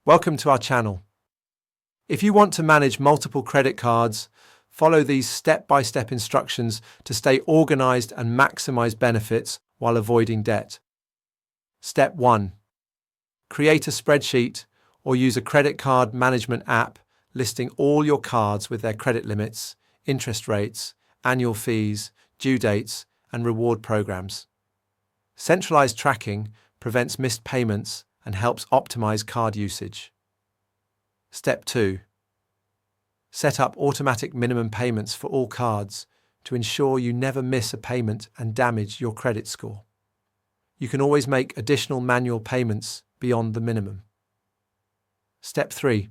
Welcome to our channel. If you want to manage multiple credit cards, follow these step-by-step instructions to stay organized and maximize benefits while avoiding debt. Step 1. Create a spreadsheet or use a credit card management app listing all your cards with their credit limits, interest rates, annual fees, due dates, and reward programs. Centralized tracking prevents missed payments and helps optimize card usage. Step 2. Set up automatic minimum payments for all cards to ensure you never miss a payment and damage your credit score. You can always make additional manual payments beyond the minimum. Step 3.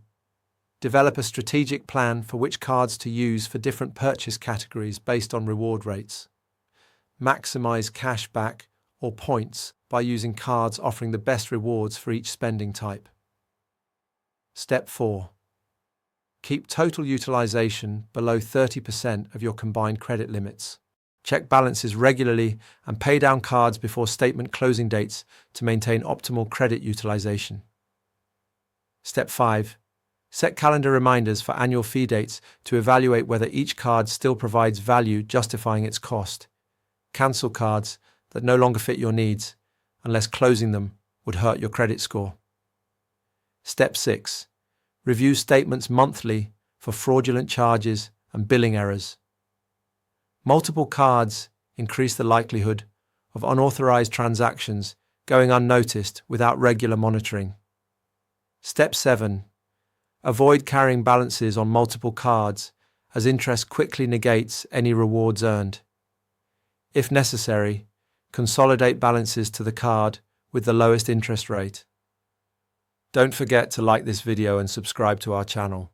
Develop a strategic plan for which cards to use for different purchase categories based on reward rates. Maximize cash back or points by using cards offering the best rewards for each spending type. Step 4. Keep total utilization below 30% of your combined credit limits. Check balances regularly and pay down cards before statement closing dates to maintain optimal credit utilization. Step 5. Set calendar reminders for annual fee dates to evaluate whether each card still provides value justifying its cost. Cancel cards that no longer fit your needs, unless closing them would hurt your credit score. Step 6. Review statements monthly for fraudulent charges and billing errors. Multiple cards increase the likelihood of unauthorized transactions going unnoticed without regular monitoring. Step 7. Avoid carrying balances on multiple cards, as interest quickly negates any rewards earned. If necessary, consolidate balances to the card with the lowest interest rate. Don't forget to like this video and subscribe to our channel.